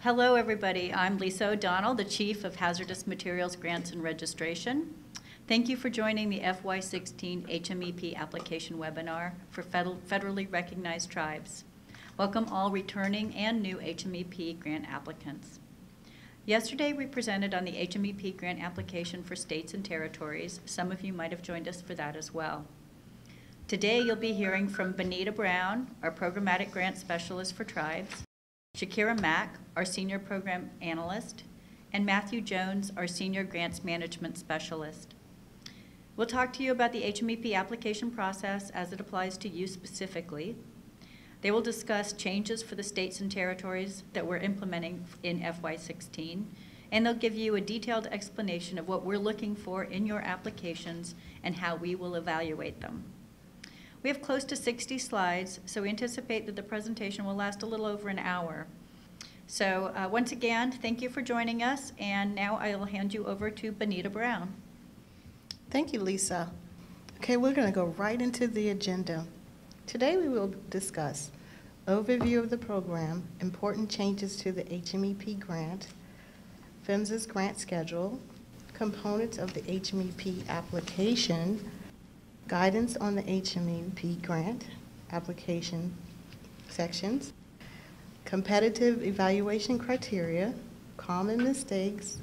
Hello, everybody. I'm Lisa O'Donnell, the Chief of Hazardous Materials Grants and Registration. Thank you for joining the FY16 HMEP application webinar for federally recognized tribes. Welcome all returning and new HMEP grant applicants. Yesterday, we presented on the HMEP grant application for states and territories. Some of you might have joined us for that as well. Today, you'll be hearing from Benita Brown, our Programmatic Grant Specialist for Tribes, Shakira Mack, our Senior Program Analyst, and Matthew Jones, our Senior Grants Management Specialist. We'll talk to you about the HMEP application process as it applies to you specifically. They will discuss changes for the states and territories that we're implementing in FY16, and they'll give you a detailed explanation of what we're looking for in your applications and how we will evaluate them. We have close to 60 slides, so we anticipate that the presentation will last a little over an hour. So once again, thank you for joining us, and now I will hand you over to Benita Brown. Thank you, Lisa. Okay, we're going to go right into the agenda. Today we will discuss overview of the program, important changes to the HMEP grant, PHMSA's grant schedule, components of the HMEP application, guidance on the HMEP grant application sections, competitive evaluation criteria, common mistakes,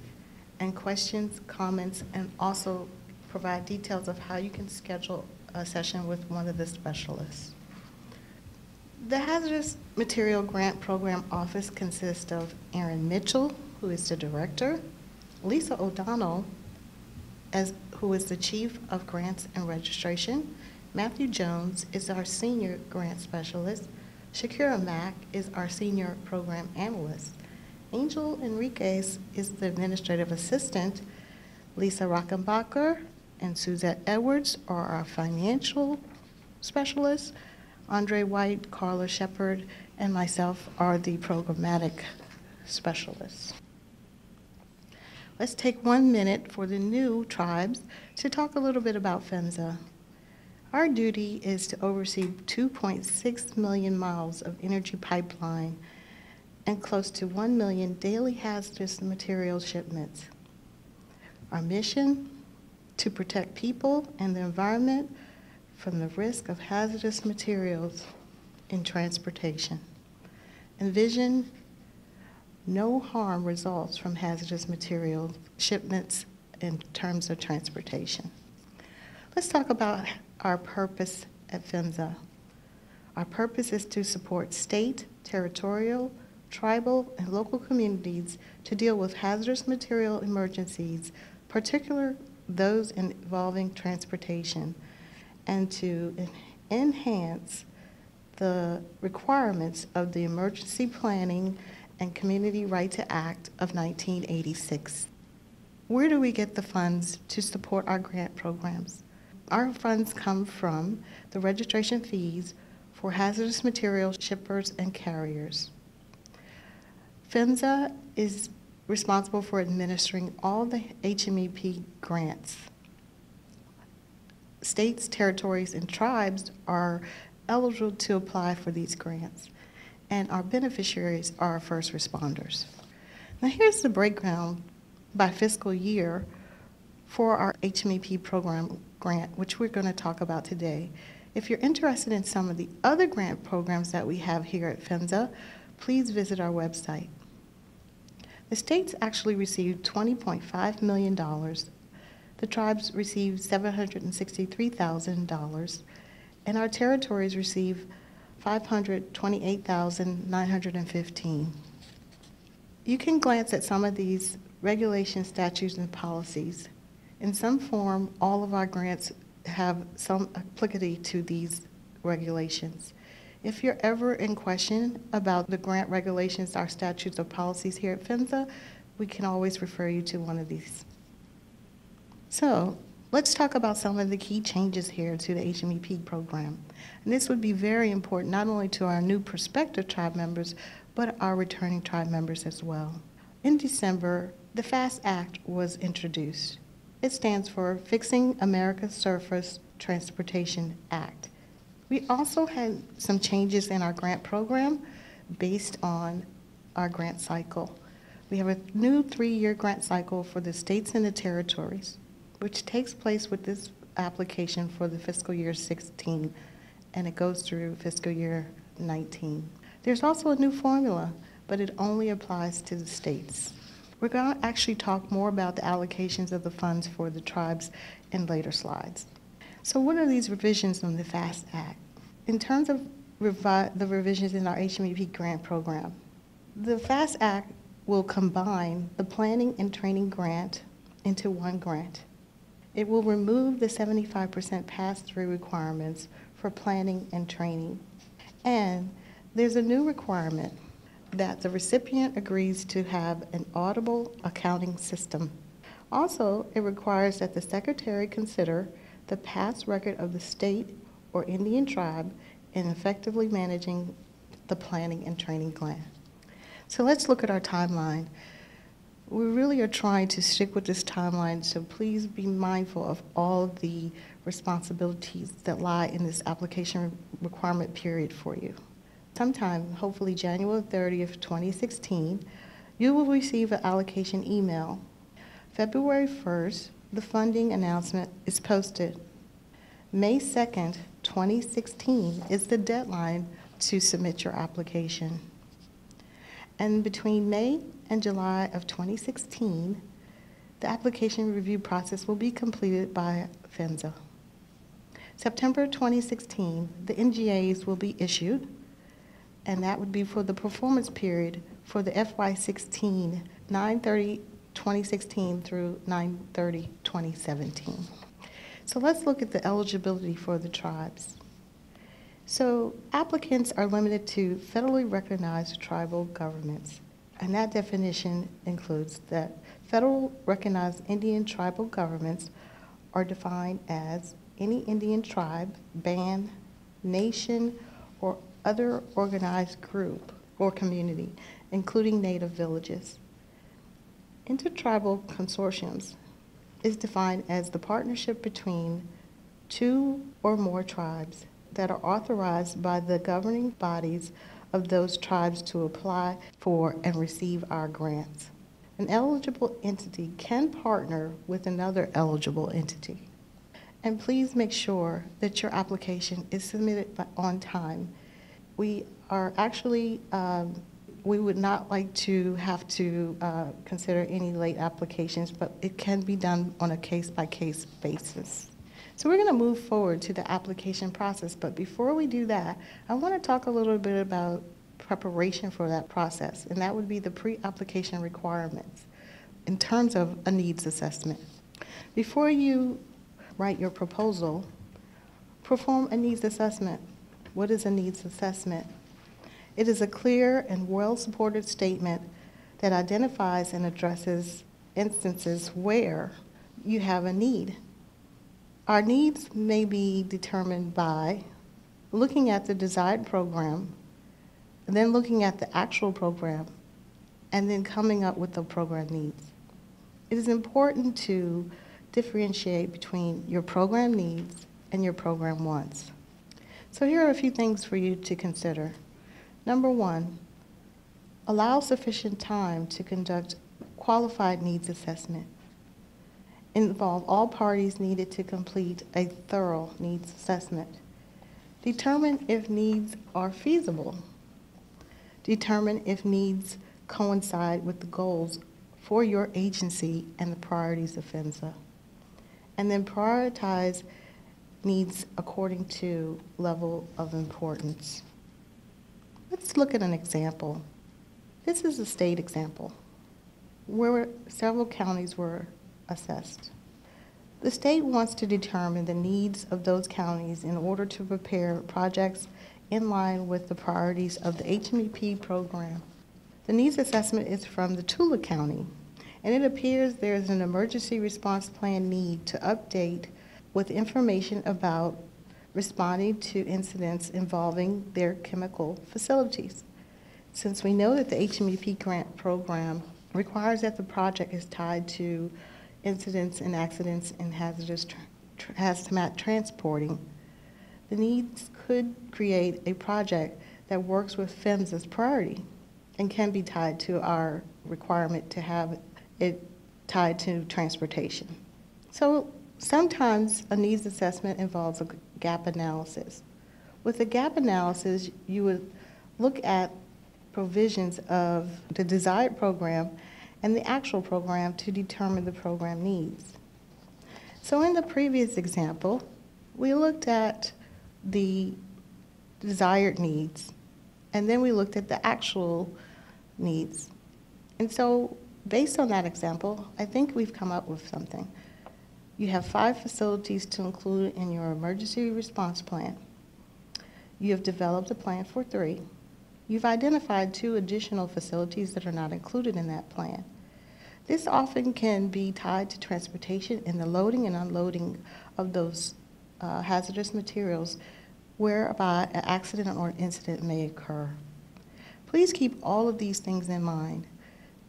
and questions, comments, and also provide details of how you can schedule a session with one of the specialists. The Hazardous Material Grant Program Office consists of Erin Mitchell, who is the director, Lisa O'Donnell, who is the Chief of Grants and Registration. Matthew Jones is our Senior Grant Specialist. Shakira Mack is our Senior Program Analyst. Angel Enriquez is the Administrative Assistant. Lisa Rockenbacher and Suzette Edwards are our Financial Specialists. Andre White, Carla Shepard, and myself are the Programmatic Specialists. Let's take 1 minute for the new tribes to talk a little bit about PHMSA. Our duty is to oversee 2.6 million miles of energy pipeline and close to 1 million daily hazardous materials shipments. Our mission, to protect people and the environment from the risk of hazardous materials in transportation. And vision, no harm results from hazardous material shipments in terms of transportation. Let's talk about our purpose at PHMSA. Our purpose is to support state, territorial, tribal, and local communities to deal with hazardous material emergencies, particularly those involving transportation, and to enhance the requirements of the Emergency Planning and Community Right to Act of 1986. Where do we get the funds to support our grant programs? Our funds come from the registration fees for hazardous material shippers and carriers. PHMSA is responsible for administering all the HMEP grants. States, territories, and tribes are eligible to apply for these grants, and our beneficiaries are our first responders. Now here's the breakdown by fiscal year for our HMEP program grant, which we're going to talk about today. If you're interested in some of the other grant programs that we have here at PHMSA, please visit our website. The states actually received $20.5 million. The tribes received $763,000, and our territories received $528,915. You can glance at some of these regulations, statutes, and policies. In some form, all of our grants have some applicability to these regulations. If you're ever in question about the grant regulations, our statutes, or policies here at PHMSA, we can always refer you to one of these. So let's talk about some of the key changes here to the HMEP program. And this would be very important not only to our new prospective tribe members, but our returning tribe members as well. In December, the F.A.S.T Act was introduced. It stands for Fixing America's Surface Transportation Act. We also had some changes in our grant program based on our grant cycle. We have a new 3-year grant cycle for the states and the territories, which takes place with this application for the fiscal year 16, and it goes through fiscal year 19. There's also a new formula, but it only applies to the states. We're going to actually talk more about the allocations of the funds for the tribes in later slides. So what are these revisions on the FAST Act? In terms of the revisions in our HMEP grant program, the FAST Act will combine the planning and training grant into one grant. It will remove the 75% pass-through requirements for planning and training. And there's a new requirement that the recipient agrees to have an audible accounting system. Also, it requires that the Secretary consider the past record of the state or Indian tribe in effectively managing the planning and training grant. So let's look at our timeline. We really are trying to stick with this timeline, so please be mindful of all the responsibilities that lie in this application requirement period for you. Sometime, hopefully January 30th, 2016, you will receive an allocation email. February 1st, the funding announcement is posted. May 2nd, 2016 is the deadline to submit your application. And between May and July of 2016, the application review process will be completed by PHMSA. September 2016, the NGAs will be issued, and that would be for the performance period for the FY16, 9/30/2016 through 9/30/2017. So let's look at the eligibility for the tribes. So applicants are limited to federally recognized tribal governments, and that definition includes that federal recognized Indian tribal governments are defined as any Indian tribe, band, nation, or other organized group or community, including native villages. Intertribal consortiums is defined as the partnership between 2 or more tribes that are authorized by the governing bodies of those tribes to apply for and receive our grants. An eligible entity can partner with another eligible entity. And please make sure that your application is submitted on time. We are actually, we would not like to have to consider any late applications, but it can be done on a case-by-case basis. So we're going to move forward to the application process, but before we do that, I want to talk a little bit about preparation for that process, and that would be the pre-application requirements in terms of a needs assessment. Before you write your proposal, perform a needs assessment. What is a needs assessment? It is a clear and well-supported statement that identifies and addresses instances where you have a need. Our needs may be determined by looking at the desired program, and then looking at the actual program, and then coming up with the program needs. It is important to differentiate between your program needs and your program wants. So here are a few things for you to consider. Number 1, allow sufficient time to conduct qualified needs assessment. Involve all parties needed to complete a thorough needs assessment. Determine if needs are feasible. Determine if needs coincide with the goals for your agency and the priorities of PHMSA. And then prioritize needs according to level of importance. Let's look at an example. This is a state example where several counties were assessed. The state wants to determine the needs of those counties in order to prepare projects in line with the priorities of the HMEP program. The needs assessment is from the Tula County, and it appears there is an emergency response plan need to update with information about responding to incidents involving their chemical facilities. Since we know that the HMEP grant program requires that the project is tied to incidents and accidents in hazardous HazMat transporting, the needs could create a project that works with PHMSA's priority. and can be tied to our requirement to have it tied to transportation. So sometimes a needs assessment involves a gap analysis. With a gap analysis, you would look at provisions of the desired program and the actual program to determine the program needs. So in the previous example, we looked at the desired needs, and then we looked at the actual needs. And so based on that example, I think we've come up with something. You have 5 facilities to include in your emergency response plan. You have developed a plan for 3. You've identified 2 additional facilities that are not included in that plan. This often can be tied to transportation and the loading and unloading of those hazardous materials whereby an accident or incident may occur. Please keep all of these things in mind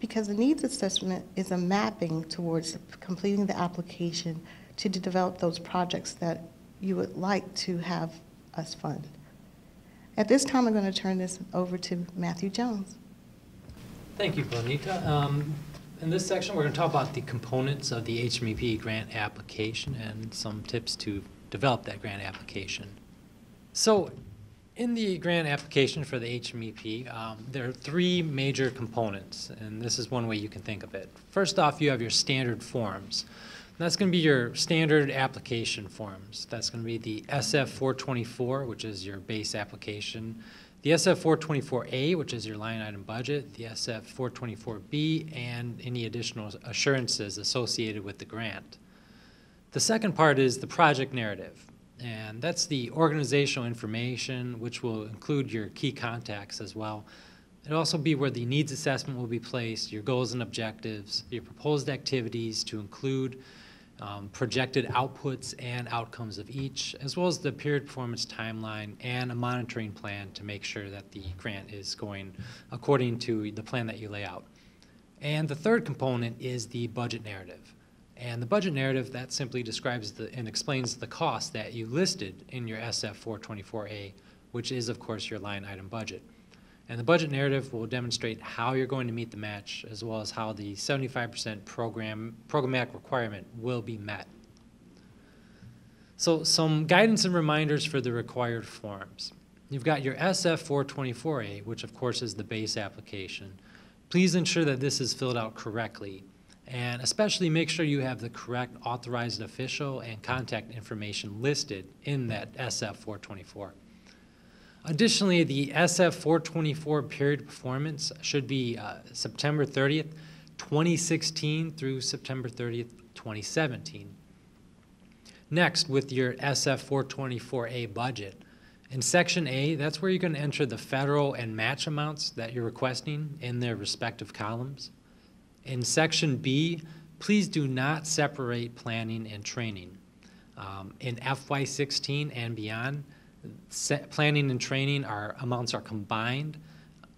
because the needs assessment is a mapping towards completing the application to develop those projects that you would like to have us fund. At this time, I'm going to turn this over to Matthew Jones. Thank you, Bonita. In this section, we're going to talk about the components of the HMEP grant application and some tips to develop that grant application. So, in the grant application for the HMEP, there are 3 major components, and this is one way you can think of it. First off, you have your standard forms. And that's going to be your standard application forms. That's going to be the SF-424, which is your base application, the SF-424A, which is your line item budget, the SF-424B, and any additional assurances associated with the grant. The second part is the project narrative. And that's the organizational information, which will include your key contacts as well. It'll also be where the needs assessment will be placed, your goals and objectives, your proposed activities to include projected outputs and outcomes of each, as well as the period performance timeline and a monitoring plan to make sure that the grant is going according to the plan that you lay out. And the third component is the budget narrative. And the budget narrative, that simply describes and explains the cost that you listed in your SF-424A, which is, of course, your line item budget. And the budget narrative will demonstrate how you're going to meet the match, as well as how the 75% programmatic requirement will be met. So some guidance and reminders for the required forms. You've got your SF-424A, which, of course, is the base application. Please ensure that this is filled out correctly. And especially make sure you have the correct authorized official and contact information listed in that SF-424. Additionally, the SF-424 period performance should be September 30th, 2016 through September 30th, 2017. Next, with your SF-424A budget, in Section A, that's where you're going to enter the federal and match amounts that you're requesting in their respective columns. In Section B, please do not separate planning and training. In FY16 and beyond, planning and training amounts are combined,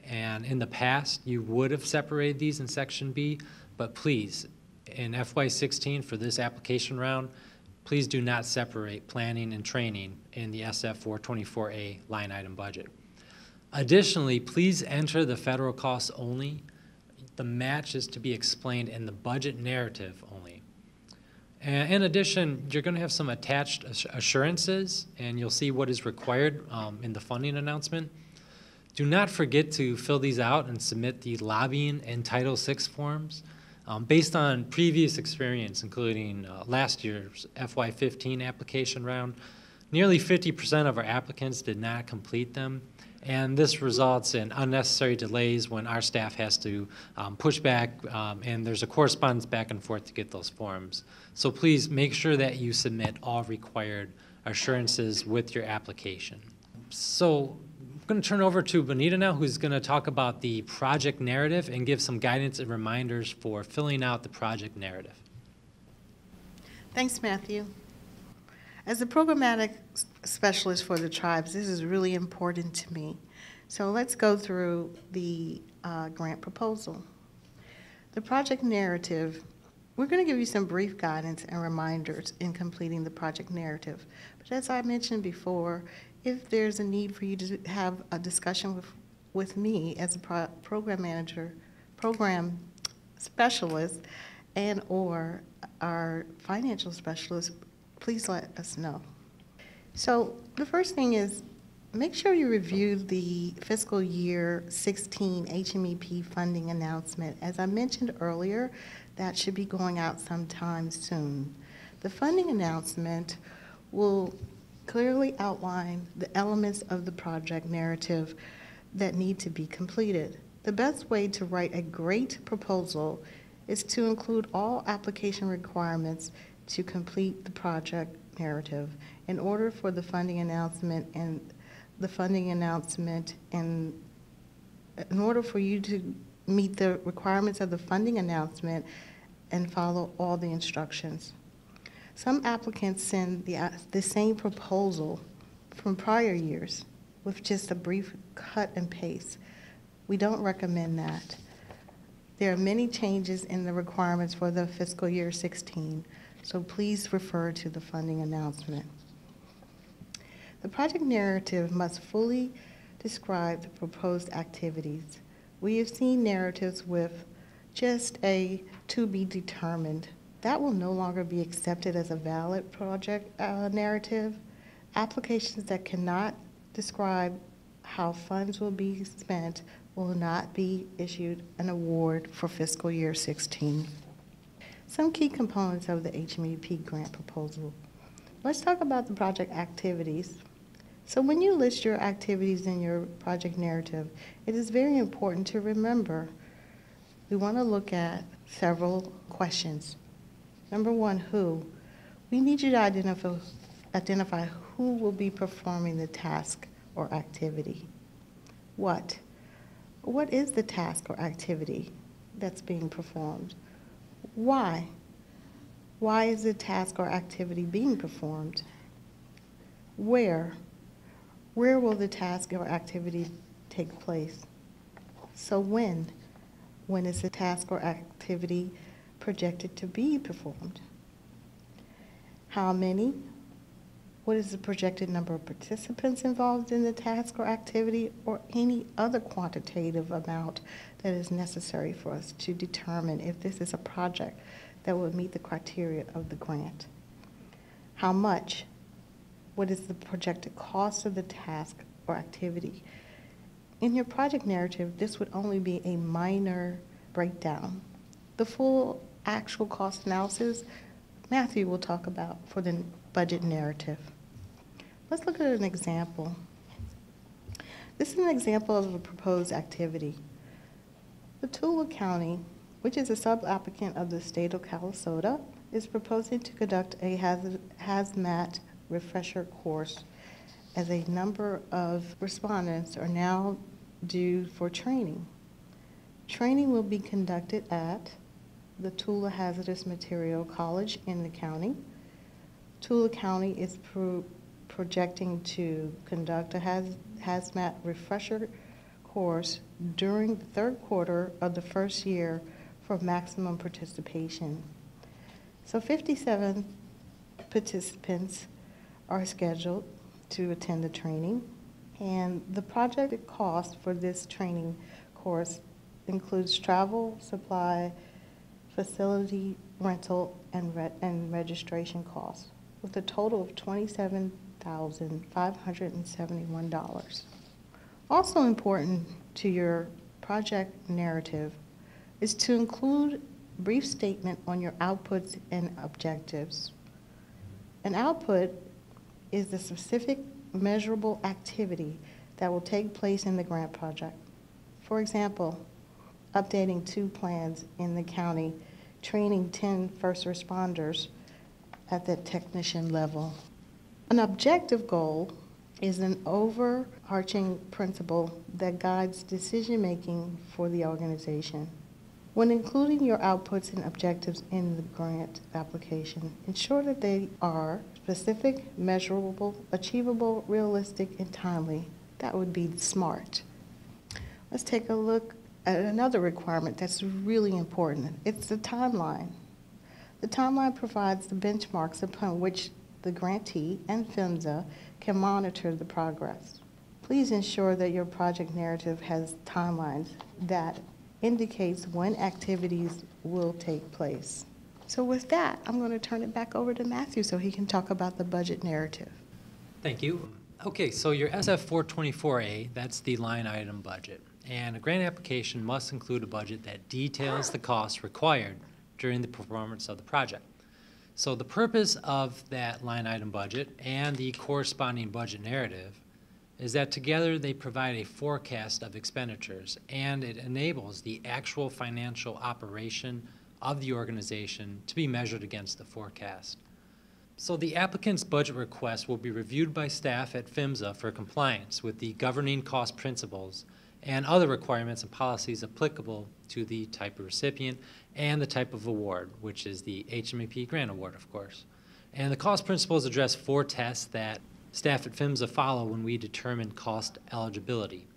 and in the past you would have separated these in Section B, but please, in FY16 for this application round, please do not separate planning and training in the SF-424A line item budget. Additionally, please enter the federal costs only. The match is to be explained in the budget narrative only. And in addition, you're going to have some attached assurances, and you'll see what is required in the funding announcement. Do not forget to fill these out and submit the lobbying and Title VI forms. Based on previous experience, including last year's FY15 application round, nearly 50% of our applicants did not complete them. And this results in unnecessary delays when our staff has to push back, and there's a correspondence back and forth to get those forms. So please make sure that you submit all required assurances with your application. So I'm going to turn over to Bonita now, who's going to talk about the project narrative and give some guidance and reminders for filling out the project narrative. Thanks, Matthew. As a programmatic specialist for the tribes, this is really important to me. So let's go through the grant proposal. The project narrative, we're going to give you some brief guidance and reminders in completing the project narrative. But as I mentioned before, if there's a need for you to have a discussion with with me as a program manager, program specialist, and or our financial specialist, please let us know. So the first thing is, make sure you review the fiscal year 16 HMEP funding announcement. As I mentioned earlier, that should be going out sometime soon. The funding announcement will clearly outline the elements of the project narrative that need to be completed. The best way to write a great proposal is to include all application requirements to complete the project narrative. In order for the funding announcement and in order for you to meet the requirements of the funding announcement and follow all the instructions. Some applicants send the same proposal from prior years with just a brief cut and paste. We don't recommend that. There are many changes in the requirements for the fiscal year 16, so please refer to the funding announcement. The project narrative must fully describe the proposed activities. We have seen narratives with just a to be determined. That will no longer be accepted as a valid project narrative. Applications that cannot describe how funds will be spent will not be issued an award for fiscal year 16. Some key components of the HMEP grant proposal. Let's talk about the project activities. So when you list your activities in your project narrative, it is very important to remember we want to look at several questions. Number one, who? We need you to identify who will be performing the task or activity. What? What is the task or activity that's being performed? Why? Why is the task or activity being performed? Where? Where will the task or activity take place? So when? When is the task or activity projected to be performed? How many? What is the projected number of participants involved in the task or activity, or any other quantitative amount that is necessary for us to determine if this is a project that will meet the criteria of the grant? How much? What is the projected cost of the task or activity? In your project narrative, this would only be a minor breakdown. The full actual cost analysis, Matthew will talk about for the budget narrative. Let's look at an example. This is an example of a proposed activity. The Tooele County, which is a sub-applicant of the state of Minnesota, is proposing to conduct a HazMat refresher course, as a number of respondents are now due for training. Training will be conducted at the Tooele Hazardous Material College in the county. Tooele County is projecting to conduct a HazMat refresher course during the third quarter of the first year for maximum participation. So 57 participants are scheduled to attend the training, and the projected cost for this training course includes travel, supply, facility rental, and registration costs, with a total of $27,571. Also important to your project narrative is to include a brief statement on your outputs and objectives. An output is the specific measurable activity that will take place in the grant project. For example, updating 2 plans in the county, training 10 first responders at the technician level. An objective goal is an overarching principle that guides decision-making for the organization. When including your outputs and objectives in the grant application, ensure that they are specific, measurable, achievable, realistic, and timely. That would be SMART. Let's take a look at another requirement that's really important. It's the timeline. The timeline provides the benchmarks upon which the grantee and PHMSA can monitor the progress. Please ensure that your project narrative has timelines that indicates when activities will take place. So with that, I'm going to turn it back over to Matthew so he can talk about the budget narrative. Thank you. Okay, so your SF-424A, that's the line item budget. And a grant application must include a budget that details the costs required during the performance of the project. So the purpose of that line item budget and the corresponding budget narrative is that together they provide a forecast of expenditures, and it enables the actual financial operation of the organization to be measured against the forecast. So the applicant's budget request will be reviewed by staff at PHMSA for compliance with the governing cost principles and other requirements and policies applicable to the type of recipient and the type of award, which is the HMEP grant award, of course. And the cost principles address 4 tests that staff at PHMSA follow when we determine cost eligibility.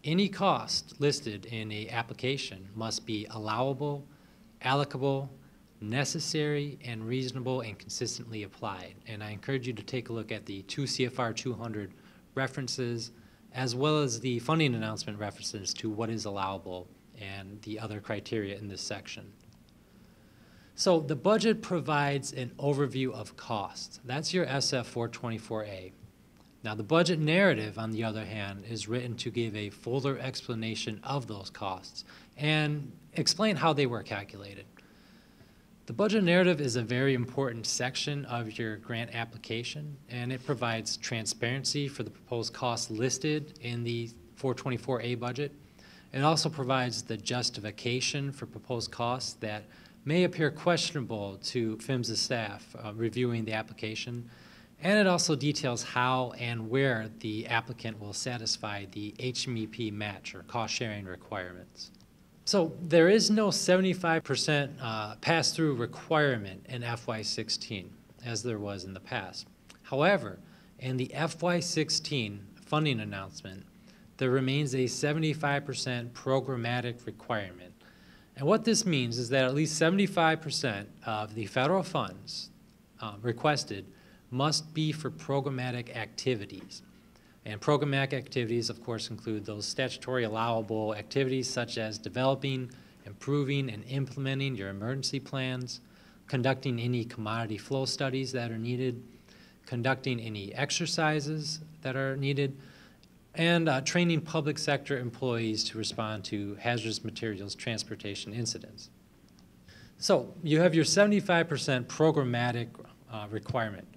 Any cost listed in an application must be allowable, allocable, necessary, and reasonable and consistently applied. And I encourage you to take a look at the 2 CFR 200 references, as well as the funding announcement references to what is allowable and the other criteria in this section. So the budget provides an overview of costs. That's your SF-424A. Now the budget narrative, on the other hand, is written to give a fuller explanation of those costs and explain how they were calculated. The budget narrative is a very important section of your grant application, and it provides transparency for the proposed costs listed in the 424A budget. It also provides the justification for proposed costs that may appear questionable to PHMSA staff reviewing the application, and it also details how and where the applicant will satisfy the HMEP match or cost-sharing requirements. So there is no 75% pass-through requirement in FY16, as there was in the past. However, in the FY16 funding announcement, there remains a 75% programmatic requirement. And what this means is that at least 75% of the federal funds requested must be for programmatic activities. And programmatic activities, of course, include those statutory allowable activities such as developing, improving, and implementing your emergency plans, conducting any commodity flow studies that are needed, conducting any exercises that are needed, and training public sector employees to respond to hazardous materials transportation incidents. So you have your 75% programmatic requirement.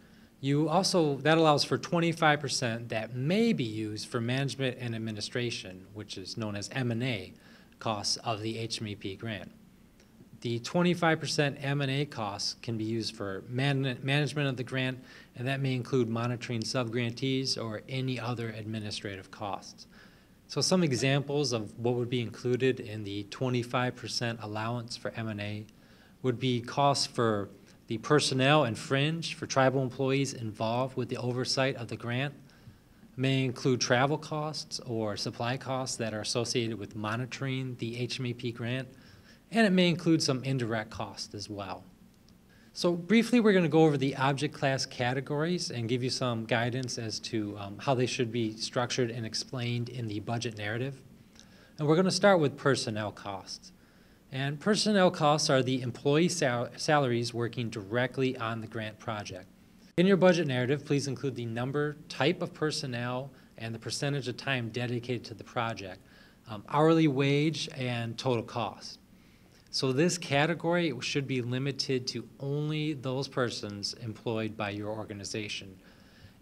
That allows for 25% that may be used for management and administration, which is known as M&A costs of the HMEP grant. The 25% M&A costs can be used for management of the grant, and that may include monitoring subgrantees or any other administrative costs. So some examples of what would be included in the 25% allowance for M&A would be costs for the personnel and fringe for tribal employees involved with the oversight of the grant. May include travel costs or supply costs that are associated with monitoring the HMEP grant, and it may include some indirect costs as well. So briefly, we're going to go over the object class categories and give you some guidance as to how they should be structured and explained in the budget narrative. And we're going to start with personnel costs. And personnel costs are the employee salaries working directly on the grant project. In your budget narrative, please include the number, type of personnel, and the percentage of time dedicated to the project, hourly wage, and total cost. So this category should be limited to only those persons employed by your organization.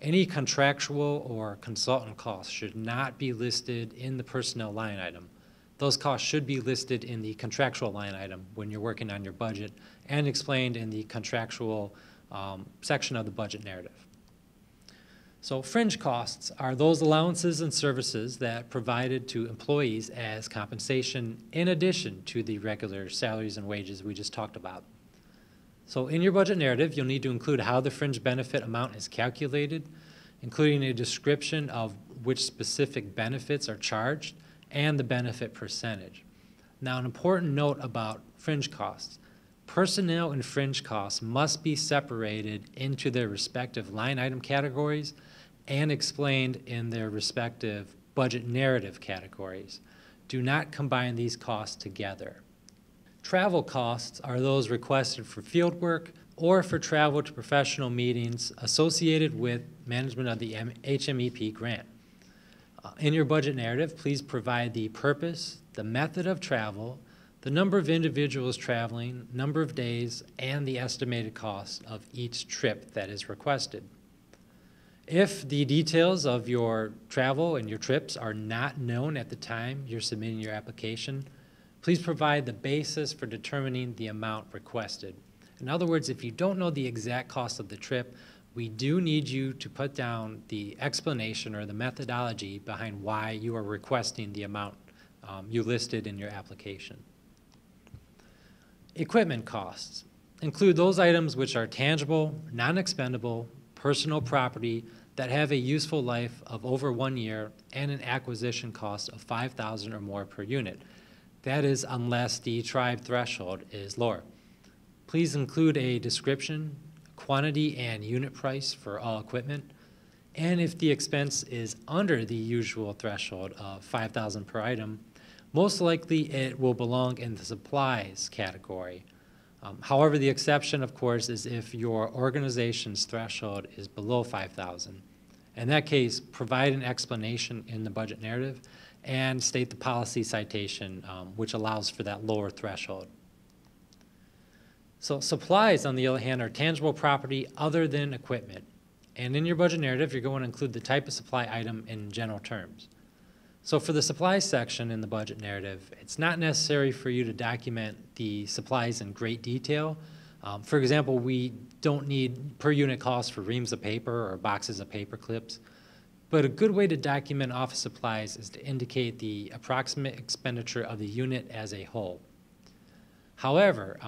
Any contractual or consultant costs should not be listed in the personnel line item. Those costs should be listed in the contractual line item when you're working on your budget and explained in the contractual section of the budget narrative. So fringe costs are those allowances and services that provided to employees as compensation in addition to the regular salaries and wages we just talked about. So in your budget narrative, you'll need to include how the fringe benefit amount is calculated, including a description of which specific benefits are charged and the benefit percentage. Now, an important note about fringe costs. Personnel and fringe costs must be separated into their respective line item categories and explained in their respective budget narrative categories. Do not combine these costs together. Travel costs are those requested for field work or for travel to professional meetings associated with management of the HMEP grant. In your budget narrative, please provide the purpose, the method of travel, the number of individuals traveling, number of days, and the estimated cost of each trip that is requested. If the details of your travel and your trips are not known at the time you're submitting your application, please provide the basis for determining the amount requested. In other words, if you don't know the exact cost of the trip, we do need you to put down the explanation or the methodology behind why you are requesting the amount you listed in your application. Equipment costs include those items which are tangible, non-expendable, personal property that have a useful life of over 1 year and an acquisition cost of $5,000 or more per unit. That is unless the tribe threshold is lower. Please include a description, quantity, and unit price for all equipment. And if the expense is under the usual threshold of $5,000 per item, most likely it will belong in the supplies category. However, the exception, of course, is if your organization's threshold is below $5,000. In that case, provide an explanation in the budget narrative and state the policy citation, which allows for that lower threshold. So supplies, on the other hand, are tangible property other than equipment. And in your budget narrative, you're going to include the type of supply item in general terms. So for the supplies section in the budget narrative, it's not necessary for you to document the supplies in great detail. For example, we don't need per unit costs for reams of paper or boxes of paper clips. But a good way to document office supplies is to indicate the approximate expenditure of the unit as a whole. However,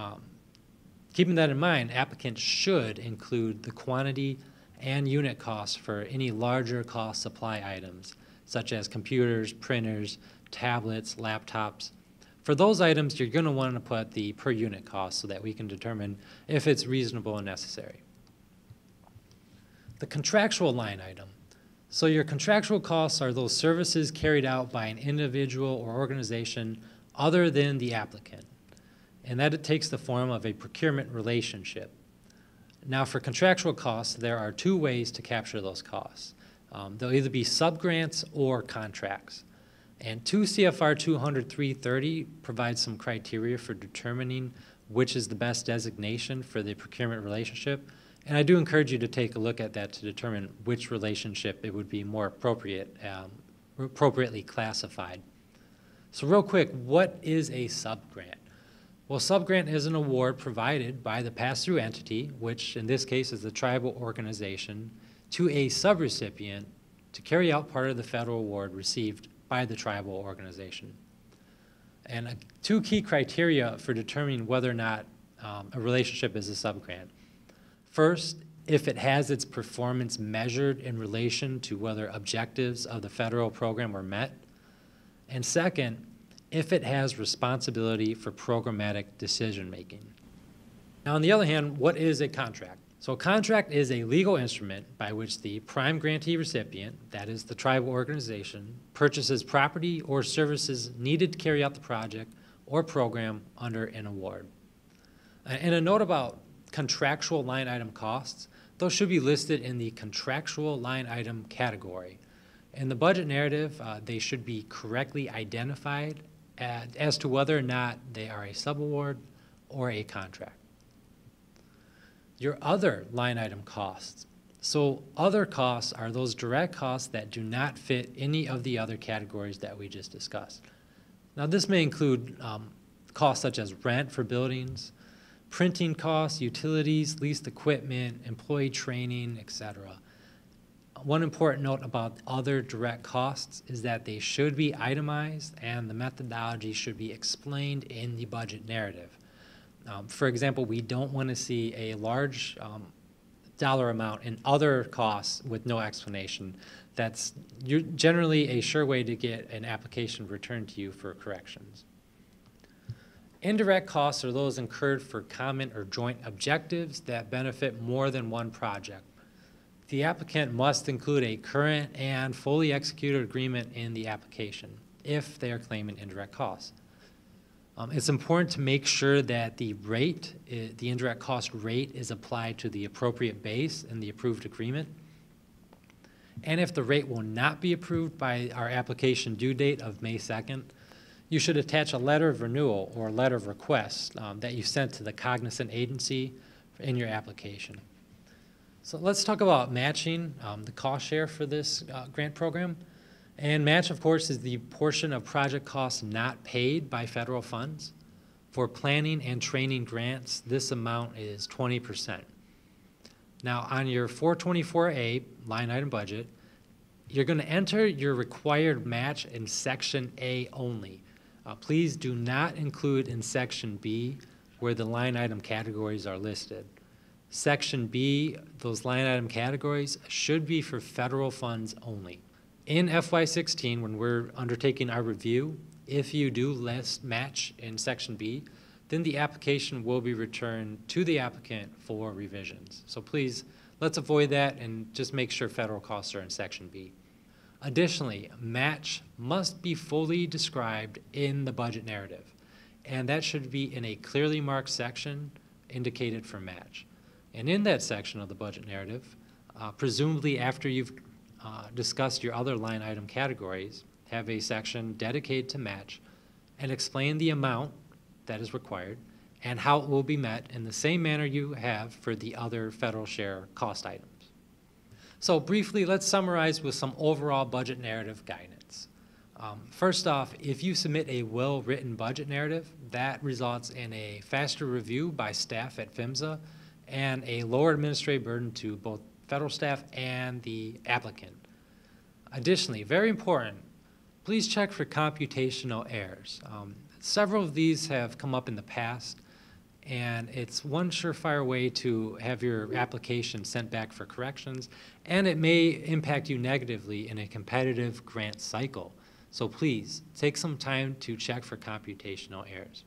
keeping that in mind, applicants should include the quantity and unit costs for any larger cost supply items, such as computers, printers, tablets, laptops. For those items, you're going to want to put the per unit cost so that we can determine if it's reasonable and necessary. The contractual line item. So your contractual costs are those services carried out by an individual or organization other than the applicant. And that it takes the form of a procurement relationship. Now for contractual costs, there are two ways to capture those costs. They'll either be subgrants or contracts. And 2 CFR 200-330 provides some criteria for determining which is the best designation for the procurement relationship. And I do encourage you to take a look at that to determine which relationship it would be more appropriately classified. So real quick, what is a subgrant? Well, subgrant is an award provided by the pass-through entity, which in this case is the tribal organization, to a subrecipient to carry out part of the federal award received by the tribal organization. And two key criteria for determining whether or not a relationship is a subgrant. First, if it has its performance measured in relation to whether objectives of the federal program were met. And second, if it has responsibility for programmatic decision-making. Now, on the other hand, what is a contract? So a contract is a legal instrument by which the prime grantee recipient, that is the tribal organization, purchases property or services needed to carry out the project or program under an award. And a note about contractual line item costs, those should be listed in the contractual line item category. In the budget narrative, they should be correctly identified as to whether or not they are a subaward or a contract. Your other line item costs. So other costs are those direct costs that do not fit any of the other categories that we just discussed. Now this may include costs such as rent for buildings, printing costs, utilities, leased equipment, employee training, etc. One important note about other direct costs is that they should be itemized and the methodology should be explained in the budget narrative. For example, we don't want to see a large dollar amount in other costs with no explanation. That's generally a sure way to get an application returned to you for corrections. Indirect costs are those incurred for common or joint objectives that benefit more than one project. the applicant must include a current and fully executed agreement in the application if they are claiming indirect costs. It's important to make sure that the rate, the indirect cost rate, is applied to the appropriate base in the approved agreement. And if the rate will not be approved by our application due date of May 2nd, you should attach a letter of renewal or letter of request that you sent to the cognizant agency in your application. So let's talk about matching, the cost share for this grant program. And match, of course, is the portion of project costs not paid by federal funds. For planning and training grants, this amount is 20%. Now, on your 424A line item budget, you're going to enter your required match in Section A only. Please do not include in Section B where the line item categories are listed. Section B, those line item categories, should be for federal funds only. In FY16, when we're undertaking our review, if you do list match in Section B, then the application will be returned to the applicant for revisions. So please, let's avoid that and just make sure federal costs are in Section B. Additionally, match must be fully described in the budget narrative, and that should be in a clearly marked section indicated for match. And in that section of the budget narrative, presumably after you've discussed your other line item categories, have a section dedicated to match and explain the amount that is required and how it will be met in the same manner you have for the other federal share cost items. So briefly, let's summarize with some overall budget narrative guidance. First off, if you submit a well-written budget narrative, that results in a faster review by staff at PHMSA and a lower administrative burden to both federal staff and the applicant. Additionally, very important, please check for computational errors. Several of these have come up in the past, and it's one surefire way to have your application sent back for corrections, and it may impact you negatively in a competitive grant cycle. So please, take some time to check for computational errors.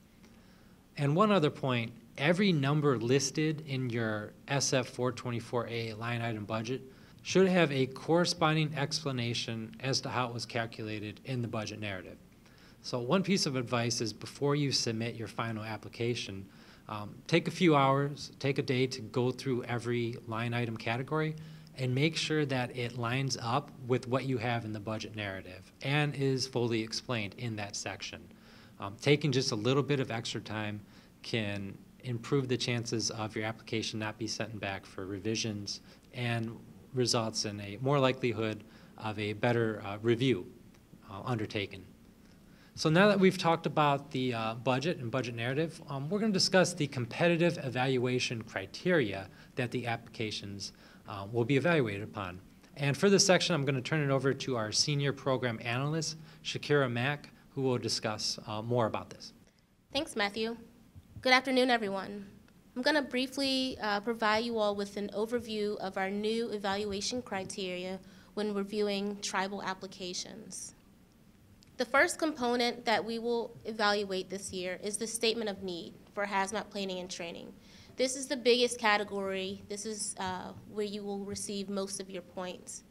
And one other point, every number listed in your SF 424A line item budget should have a corresponding explanation as to how it was calculated in the budget narrative. So one piece of advice is before you submit your final application, take a few hours, take a day to go through every line item category and make sure that it lines up with what you have in the budget narrative and is fully explained in that section. Taking just a little bit of extra time can improve the chances of your application not be sent back for revisions and results in a more likelihood of a better review undertaken. So now that we've talked about the budget and budget narrative, we're going to discuss the competitive evaluation criteria that the applications will be evaluated upon. And for this section, I'm going to turn it over to our senior program analyst, Shakira Mack, who will discuss more about this. Thanks, Matthew. Good afternoon, everyone. I'm going to briefly provide you all with an overview of our new evaluation criteria when reviewing tribal applications. The first component that we will evaluate this year is the statement of need for HazMat planning and training. This is the biggest category. This is where you will receive most of your points.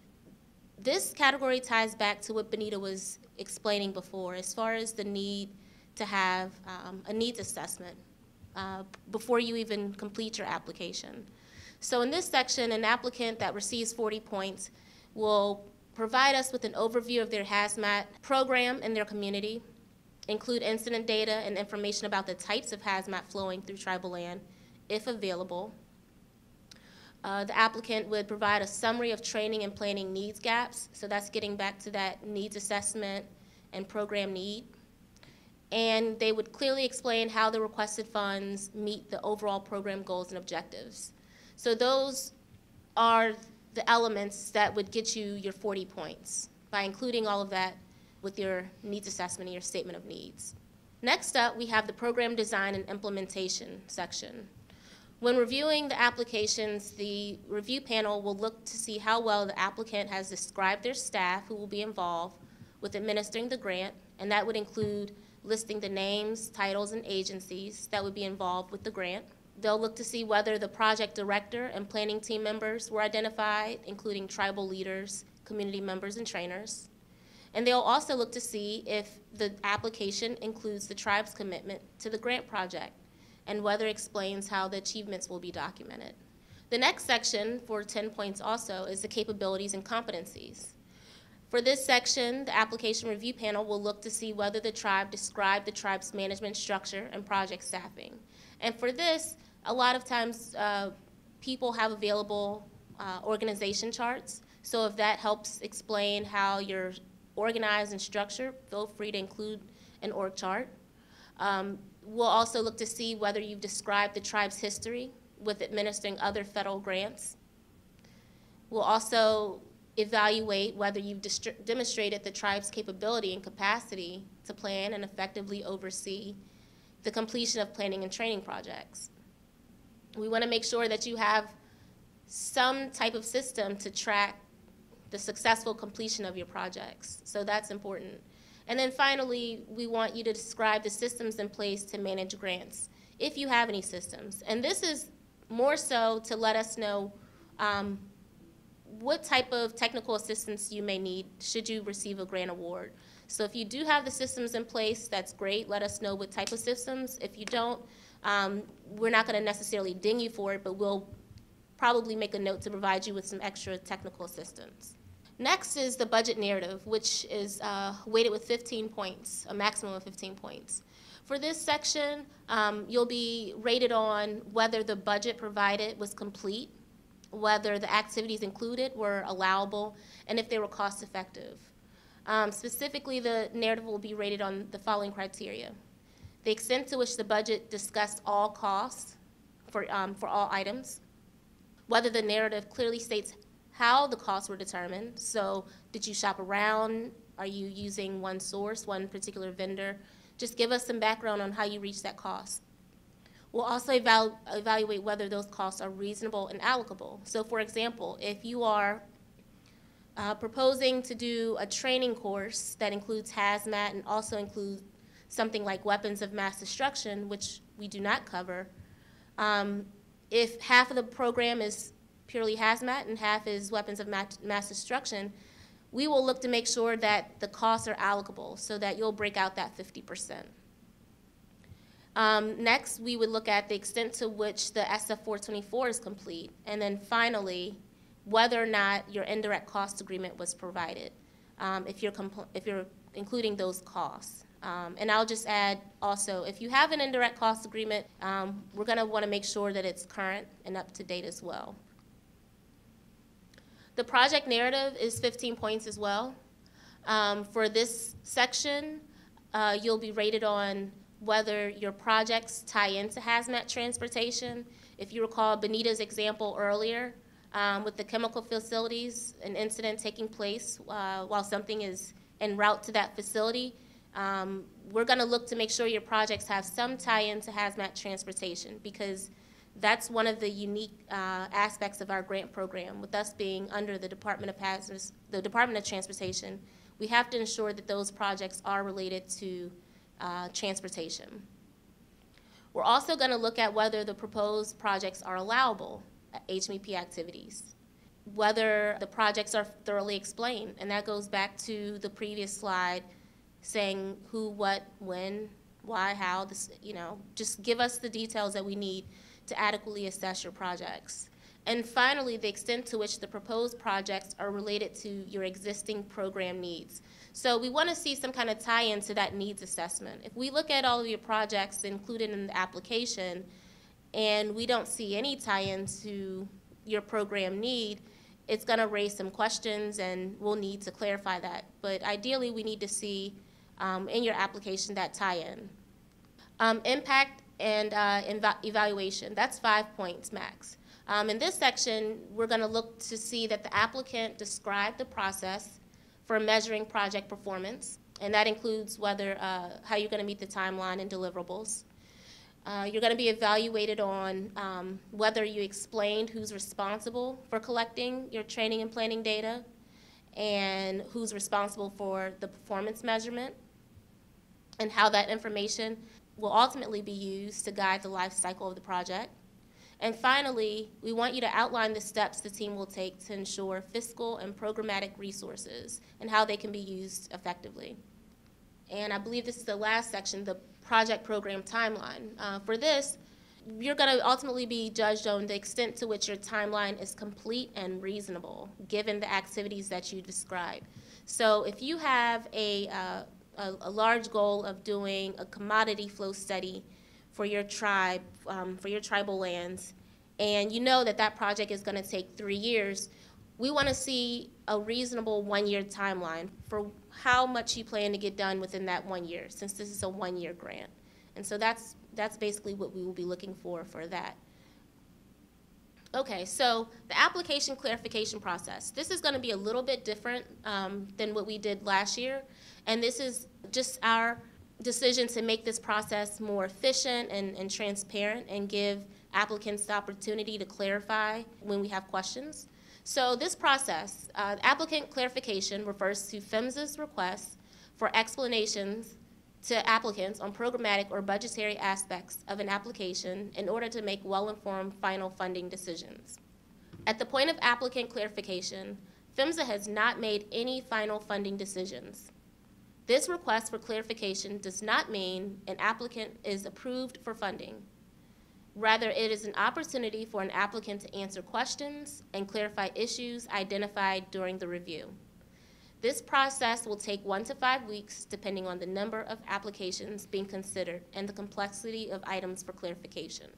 This category ties back to what Benita was explaining before as far as the need to have a needs assessment before you even complete your application. So in this section, an applicant that receives 40 points will provide us with an overview of their HazMat program in their community, include incident data and information about the types of HazMat flowing through tribal land, if available. The applicant would provide a summary of training and planning needs gaps, so that's getting back to that needs assessment and program need. And they would clearly explain how the requested funds meet the overall program goals and objectives. So those are the elements that would get you your 40 points by including all of that with your needs assessment and your statement of needs. Next up, we have the program design and implementation section. When reviewing the applications, the review panel will look to see how well the applicant has described their staff who will be involved with administering the grant, and that would include listing the names, titles, and agencies that would be involved with the grant. They'll look to see whether the project director and planning team members were identified, including tribal leaders, community members, and trainers. And they'll also look to see if the application includes the tribe's commitment to the grant project and whether it explains how the achievements will be documented. The next section for 10 points also is the capabilities and competencies. For this section, the application review panel will look to see whether the tribe described the tribe's management structure and project staffing. And for this, a lot of times people have available organization charts. So if that helps explain how you're organized and structured, feel free to include an org chart. We'll also look to see whether you've described the tribe's history with administering other federal grants. We'll also evaluate whether you've demonstrated the tribe's capability and capacity to plan and effectively oversee the completion of planning and training projects. We want to make sure that you have some type of system to track the successful completion of your projects. So that's important. And then finally, we want you to describe the systems in place to manage grants, if you have any systems. And this is more so to let us know what type of technical assistance you may need should you receive a grant award. So if you do have the systems in place, that's great. Let us know what type of systems. If you don't, we're not going to necessarily ding you for it, but we'll probably make a note to provide you with some extra technical assistance. Next is the budget narrative, which is weighted with 15 points, a maximum of 15 points. For this section, you'll be rated on whether the budget provided was complete, whether the activities included were allowable, and if they were cost effective. Specifically, the narrative will be rated on the following criteria: the extent to which the budget discussed all costs for all items, whether the narrative clearly states how the costs were determined. So did you shop around? Are you using one source, one particular vendor? Just give us some background on how you reached that cost. We'll also evaluate whether those costs are reasonable and allocable. So for example, if you are proposing to do a training course that includes HazMat and also includes something like weapons of mass destruction, which we do not cover, if half of the program is purely HazMat and half is weapons of mass destruction, we will look to make sure that the costs are allocable so that you'll break out that 50%. Next, we would look at the extent to which the SF-424 is complete, and then finally, whether or not your indirect cost agreement was provided, if you're including those costs. And I'll just add also, if you have an indirect cost agreement, we're going to want to make sure that it's current and up to date as well. The project narrative is 15 points as well. For this section, you'll be rated on whether your projects tie into HazMat transportation. If you recall Benita's example earlier with the chemical facilities, an incident taking place while something is en route to that facility, we're going to look to make sure your projects have some tie-in to HazMat transportation, because that's one of the unique aspects of our grant program. With us being under the Department of Hazardous, the Department of Transportation, we have to ensure that those projects are related to transportation. We're also going to look at whether the proposed projects are allowable HMEP activities, whether the projects are thoroughly explained, and that goes back to the previous slide saying who, what, when, why, how, this, just give us the details that we need to adequately assess your projects. And finally, the extent to which the proposed projects are related to your existing program needs. So we want to see some kind of tie-in to that needs assessment. If we look at all of your projects included in the application and we don't see any tie-in to your program need, it's going to raise some questions and we'll need to clarify that. But ideally, we need to see in your application that tie-in. Impact and evaluation, that's 5 points max. In this section, we're going to look to see that the applicant described the process for measuring project performance, and that includes whether how you're going to meet the timeline and deliverables. You're going to be evaluated on whether you explained who's responsible for collecting your training and planning data and who's responsible for the performance measurement, and how that information will ultimately be used to guide the life cycle of the project. And finally, we want you to outline the steps the team will take to ensure fiscal and programmatic resources and how they can be used effectively. And I believe this is the last section, the project program timeline. For this, you're going to ultimately be judged on the extent to which your timeline is complete and reasonable, given the activities that you describe. So if you have a large goal of doing a commodity flow study for your tribe, for your tribal lands, and you know that that project is going to take 3 years, we want to see a reasonable 1-year timeline for how much you plan to get done within that 1 year, since this is a 1-year grant. And so that's basically what we will be looking for that. Okay, so the application clarification process. This is going to be a little bit different than what we did last year, and this is just our decision to make this process more efficient and transparent and give applicants the opportunity to clarify when we have questions. So this process, applicant clarification refers to PHMSA's request for explanations to applicants on programmatic or budgetary aspects of an application in order to make well-informed final funding decisions. At the point of applicant clarification, PHMSA has not made any final funding decisions. This request for clarification does not mean an applicant is approved for funding. Rather, it is an opportunity for an applicant to answer questions and clarify issues identified during the review. This process will take 1 to 5 weeks, depending on the number of applications being considered and the complexity of items for clarification.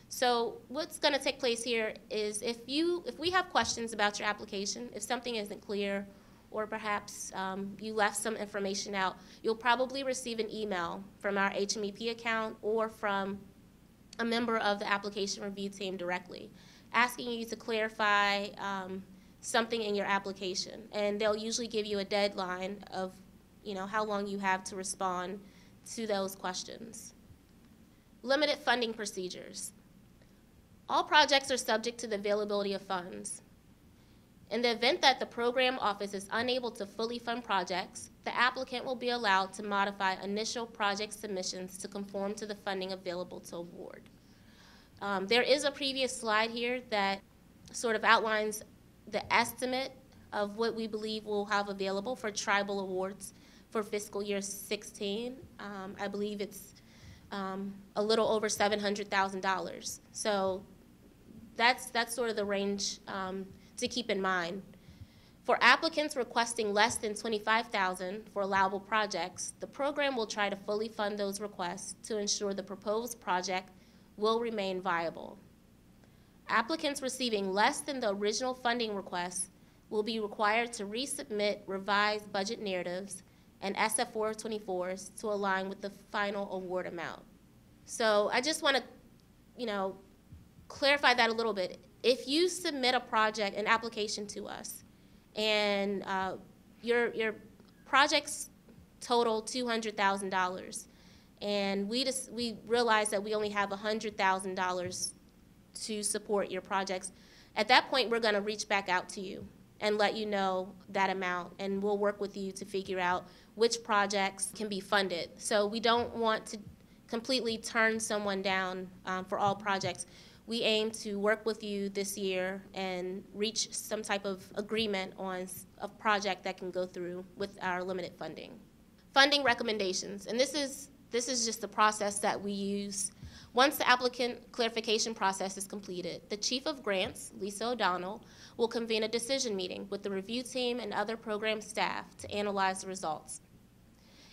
So what's going to take place here is if we have questions about your application, if something isn't clear, or perhaps you left some information out, you'll probably receive an email from our HMEP account or from a member of the application review team directly, asking you to clarify something in your application. And they'll usually give you a deadline of how long you have to respond to those questions. Limited funding procedures. All projects are subject to the availability of funds. In the event that the program office is unable to fully fund projects, the applicant will be allowed to modify initial project submissions to conform to the funding available to award. There is a previous slide here that sort of outlines the estimate of what we believe we'll have available for tribal awards for fiscal year 16. I believe it's a little over $700,000. So that's sort of the range to keep in mind. For applicants requesting less than $25,000 for allowable projects, the program will try to fully fund those requests to ensure the proposed project will remain viable. Applicants receiving less than the original funding request will be required to resubmit revised budget narratives and SF-424s to align with the final award amount. So I just want to, clarify that a little bit. If you submit an application to us, and your projects total $200,000, and we realize that we only have $100,000 to support your projects, at that point we're going to reach back out to you and let you know that amount, and we'll work with you to figure out which projects can be funded. So we don't want to completely turn someone down for all projects. We aim to work with you this year and reach some type of agreement on a project that can go through with our limited funding. Funding recommendations, and this is just the process that we use. Once the applicant clarification process is completed, the Chief of Grants, Lisa O'Donnell, will convene a decision meeting with the review team and other program staff to analyze the results.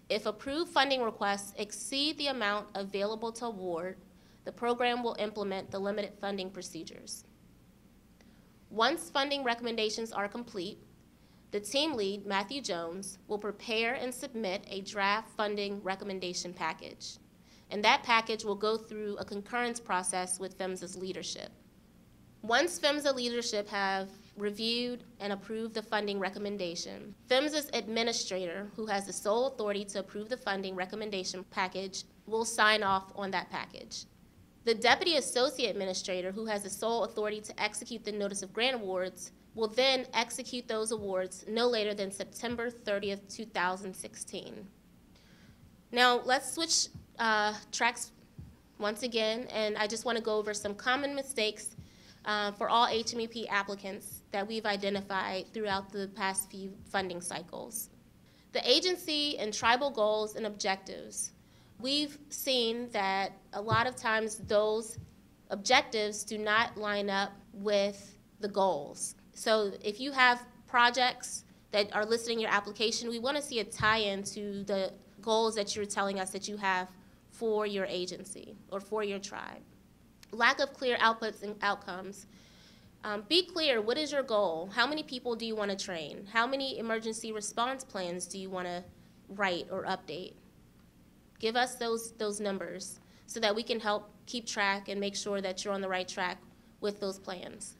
If approved funding requests exceed the amount available to award, the program will implement the limited funding procedures. Once funding recommendations are complete, the team lead, Matthew Jones, will prepare and submit a draft funding recommendation package. And that package will go through a concurrence process with PHMSA's leadership. Once PHMSA leadership have reviewed and approved the funding recommendation, PHMSA's administrator, who has the sole authority to approve the funding recommendation package, will sign off on that package. The Deputy Associate Administrator, who has the sole authority to execute the Notice of Grant Awards, will then execute those awards no later than September 30th, 2016. Now, let's switch tracks once again, and I just want to go over some common mistakes for all HMEP applicants that we've identified throughout the past few funding cycles. The agency and tribal goals and objectives. We've seen that a lot of times those objectives do not line up with the goals. So if you have projects that are listed in your application, we want to see a tie-in to the goals that you're telling us that you have for your agency or for your tribe. Lack of clear outputs and outcomes. Be clear, what is your goal? How many people do you want to train? How many emergency response plans do you want to write or update? Give us those numbers so that we can help keep track and make sure that you're on the right track with those plans.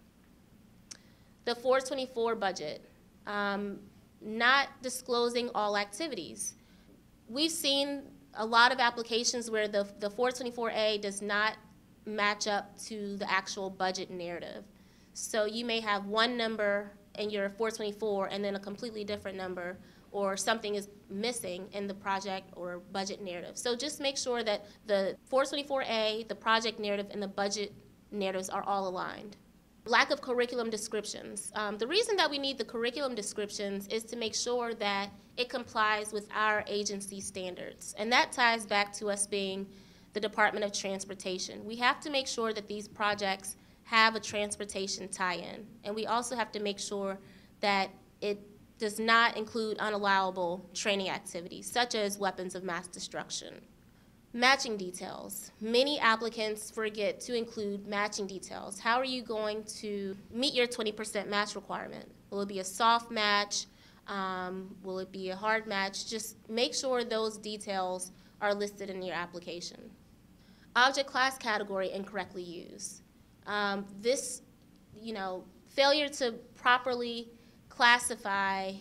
The 424 budget, not disclosing all activities. We've seen a lot of applications where the 424A does not match up to the actual budget narrative. So you may have one number in your 424 and then a completely different number, or something is missing in the project or budget narrative. So just make sure that the 424A, the project narrative, and the budget narratives are all aligned. Lack of curriculum descriptions. The reason that we need the curriculum descriptions is to make sure that it complies with our agency standards. And that ties back to us being the Department of Transportation. We have to make sure that these projects have a transportation tie-in. And we also have to make sure that it does not include unallowable training activities, such as weapons of mass destruction. Matching details. Many applicants forget to include matching details. How are you going to meet your 20% match requirement? Will it be a soft match? Will it be a hard match? Just make sure those details are listed in your application. Object class category incorrectly used. Failure to properly classify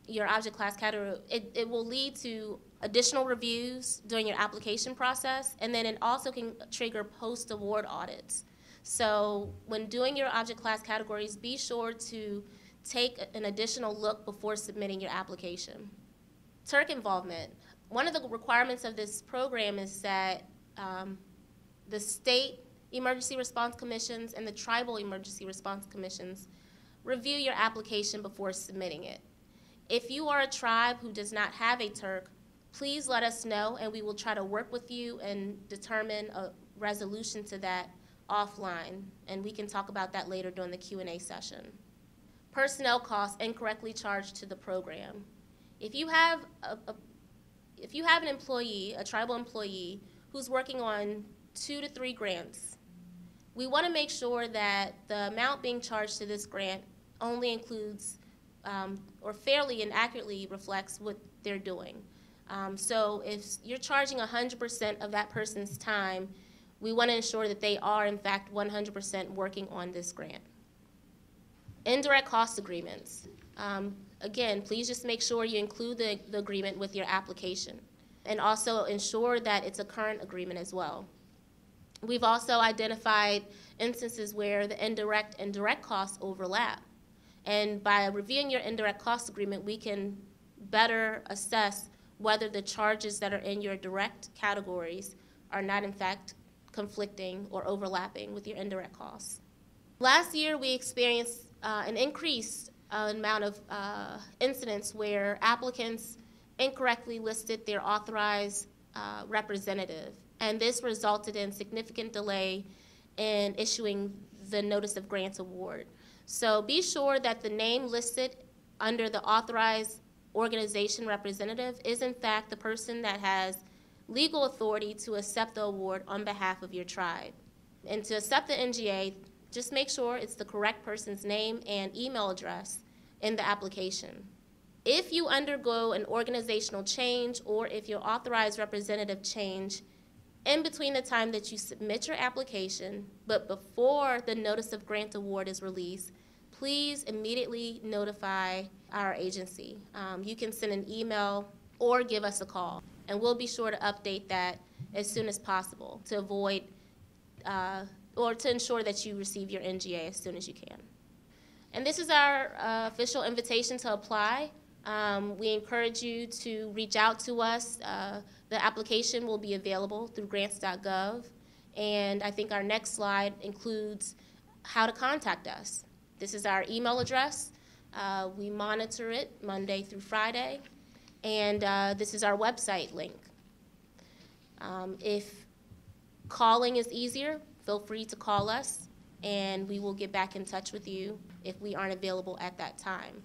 your object class category, it will lead to additional reviews during your application process, and then it also can trigger post-award audits. So when doing your object class categories, be sure to take an additional look before submitting your application. Turk involvement. One of the requirements of this program is that the state emergency response commissions and the tribal emergency response commissions review your application before submitting it. If you are a tribe who does not have a Turk, please let us know, and we will try to work with you and determine a resolution to that offline, and we can talk about that later during the Q&A session. Personnel costs incorrectly charged to the program. If you have an employee, a tribal employee, who's working on 2 to 3 grants, we want to make sure that the amount being charged to this grant only includes or fairly and accurately reflects what they're doing. So if you're charging 100% of that person's time, we want to ensure that they are, in fact, 100% working on this grant. Indirect cost agreements. Again, please just make sure you include the agreement with your application, and also ensure that it's a current agreement as well. We've also identified instances where the indirect and direct costs overlap. And by reviewing your indirect cost agreement, we can better assess whether the charges that are in your direct categories are not, in fact, conflicting or overlapping with your indirect costs. Last year, we experienced an increased amount of incidents where applicants incorrectly listed their authorized representative, and this resulted in significant delay in issuing the Notice of Grant Award. So be sure that the name listed under the authorized organization representative is in fact the person that has legal authority to accept the award on behalf of your tribe. And to accept the NGA, just make sure it's the correct person's name and email address in the application. If you undergo an organizational change, or if your authorized representative change in between the time that you submit your application but before the Notice of Grant Award is released, please immediately notify our agency. You can send an email or give us a call, and we'll be sure to update that as soon as possible to avoid or to ensure that you receive your NGA as soon as you can. And this is our official invitation to apply We encourage you to reach out to us. The application will be available through grants.gov. And I think our next slide includes how to contact us. This is our email address. We monitor it Monday through Friday. And this is our website link. If calling is easier, feel free to call us, and we will get back in touch with you if we aren't available at that time.